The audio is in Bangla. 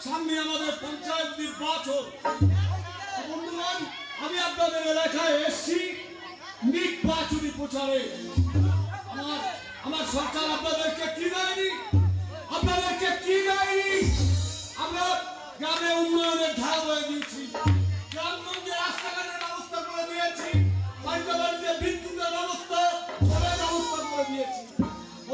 সামনে আমাদের পঞ্চায়েত নির্বাচন। বন্ধুগণ, আমি আপনাদের এলাকায় এসেছি নির্বাচনী প্রচারে। আমার সরকার আপনাদেরকে কি দেয়নি? আমরা গ্রামে উন্নয়নের ধারা বয়ে দিয়েছি, গ্রামগঞ্জে রাস্তাঘাটের ব্যবস্থা করে দিয়েছি, বাড়িতে বাড়িতে